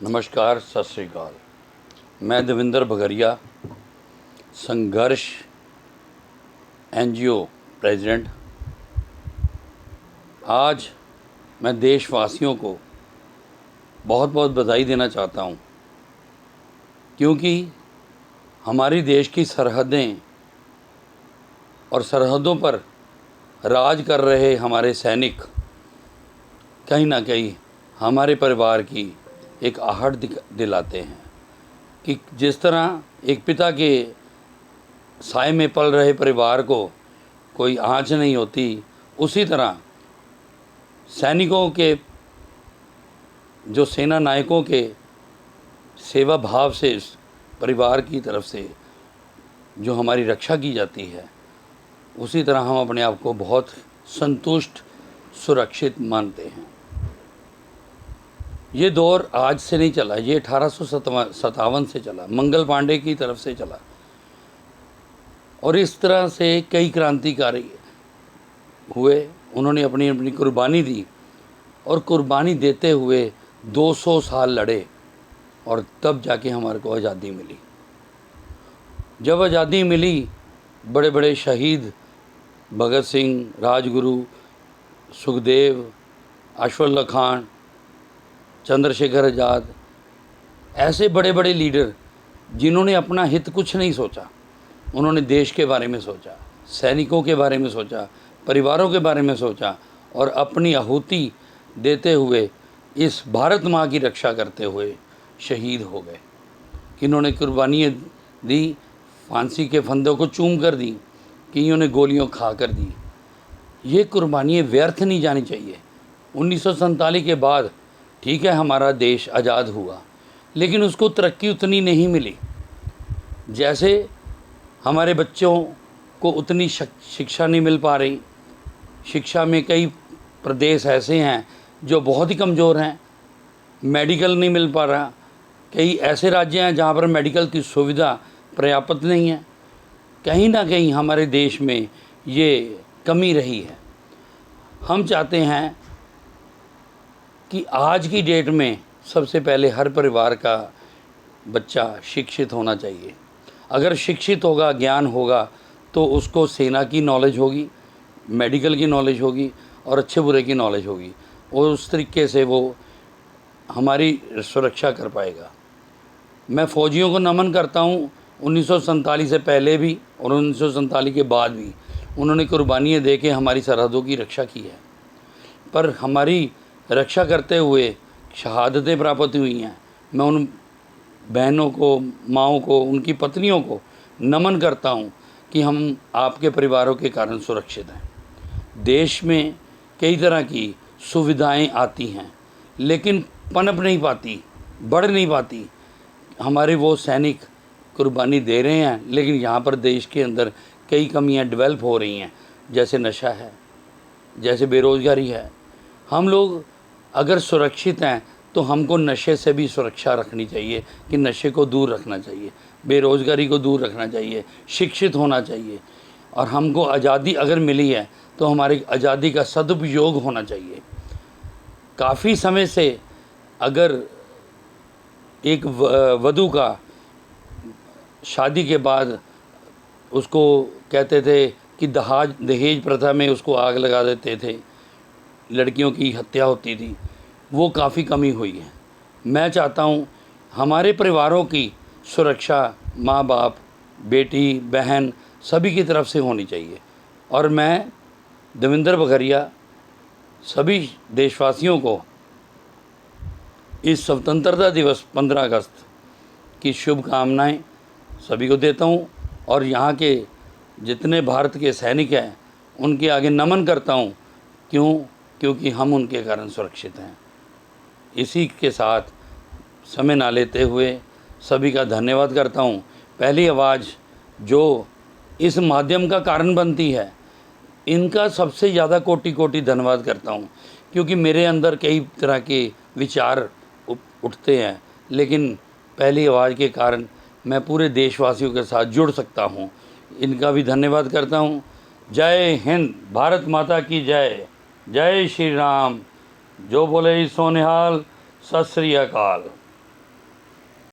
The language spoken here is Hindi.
नमस्कार, सत श्री अकाल। मैं देविंदर बघरिया, संघर्ष एनजीओ प्रेसिडेंट। आज मैं देशवासियों को बहुत बहुत बधाई देना चाहता हूं, क्योंकि हमारी देश की सरहदें और सरहदों पर राज कर रहे हमारे सैनिक कहीं ना कहीं हमारे परिवार की एक आहट दिलाते हैं कि जिस तरह एक पिता के साए में पल रहे परिवार को कोई आँच नहीं होती, उसी तरह सैनिकों के, जो सेना नायकों के सेवा भाव से इस परिवार की तरफ से जो हमारी रक्षा की जाती है, उसी तरह हम अपने आप को बहुत संतुष्ट, सुरक्षित मानते हैं। ये दौर आज से नहीं चला, ये 1857 से चला, मंगल पांडे की तरफ से चला, और इस तरह से कई क्रांतिकारी हुए। उन्होंने अपनी अपनी कुर्बानी दी, और कुर्बानी देते हुए 200 साल लड़े, और तब जाके हमारे को आज़ादी मिली। जब आज़ादी मिली, बड़े बड़े शहीद भगत सिंह, राजगुरु, सुखदेव, अश्वत्थ खान, चंद्रशेखर आज़ाद, ऐसे बड़े बड़े लीडर जिन्होंने अपना हित कुछ नहीं सोचा। उन्होंने देश के बारे में सोचा, सैनिकों के बारे में सोचा, परिवारों के बारे में सोचा, और अपनी आहुति देते हुए इस भारत माँ की रक्षा करते हुए शहीद हो गए। इन्होंने कुर्बानियाँ दी, फांसी के फंदों को चूम कर दी, कईयों ने गोलियों खा कर दी। ये कुर्बानियाँ व्यर्थ नहीं जानी चाहिए। 1947 के बाद ठीक है, हमारा देश आज़ाद हुआ, लेकिन उसको तरक्की उतनी नहीं मिली। जैसे हमारे बच्चों को उतनी शिक्षा नहीं मिल पा रही। शिक्षा में कई प्रदेश ऐसे हैं जो बहुत ही कमज़ोर हैं, मेडिकल नहीं मिल पा रहा। कई ऐसे राज्य हैं जहाँ पर मेडिकल की सुविधा पर्याप्त नहीं है। कहीं ना कहीं हमारे देश में ये कमी रही है। हम चाहते हैं कि आज की डेट में सबसे पहले हर परिवार का बच्चा शिक्षित होना चाहिए। अगर शिक्षित होगा, ज्ञान होगा, तो उसको सेना की नॉलेज होगी, मेडिकल की नॉलेज होगी, और अच्छे बुरे की नॉलेज होगी, और उस तरीके से वो हमारी सुरक्षा कर पाएगा। मैं फ़ौजियों को नमन करता हूँ। 1947 से पहले भी और 1947 के बाद भी उन्होंने कुर्बानियाँ दे के हमारी सरहदों की रक्षा की है, पर हमारी रक्षा करते हुए शहादतें प्राप्त हुई हैं। मैं उन बहनों को, माँओं को, उनकी पत्नियों को नमन करता हूँ कि हम आपके परिवारों के कारण सुरक्षित हैं। देश में कई तरह की सुविधाएं आती हैं, लेकिन पनप नहीं पाती, बढ़ नहीं पाती। हमारे वो सैनिक कुर्बानी दे रहे हैं, लेकिन यहाँ पर देश के अंदर कई कमियाँ डेवलप हो रही हैं। जैसे नशा है, जैसे बेरोज़गारी है। हम लोग अगर सुरक्षित हैं तो हमको नशे से भी सुरक्षा रखनी चाहिए, कि नशे को दूर रखना चाहिए, बेरोज़गारी को दूर रखना चाहिए, शिक्षित होना चाहिए। और हमको आज़ादी अगर मिली है तो हमारी आज़ादी का सदुपयोग होना चाहिए। काफ़ी समय से अगर एक वधू का शादी के बाद उसको कहते थे कि दहेज प्रथा में उसको आग लगा देते थे, लड़कियों की हत्या होती थी, वो काफ़ी कमी हुई है। मैं चाहता हूँ हमारे परिवारों की सुरक्षा माँ बाप, बेटी, बहन सभी की तरफ से होनी चाहिए। और मैं देविंदर बघरिया सभी देशवासियों को इस स्वतंत्रता दिवस 15 अगस्त की शुभकामनाएं सभी को देता हूं, और यहाँ के जितने भारत के सैनिक हैं उनके आगे नमन करता हूं। क्योंकि हम उनके कारण सुरक्षित हैं। इसी के साथ समय ना लेते हुए सभी का धन्यवाद करता हूं। पहली आवाज़ जो इस माध्यम का कारण बनती है, इनका सबसे ज़्यादा कोटि कोटि धन्यवाद करता हूं, क्योंकि मेरे अंदर कई तरह के विचार उठते हैं, लेकिन पहली आवाज़ के कारण मैं पूरे देशवासियों के साथ जुड़ सकता हूं। इनका भी धन्यवाद करता हूं। जय हिंद, भारत माता की जय। जय श्री राम। जो बोले सो निहाल। सत श्री अकाल।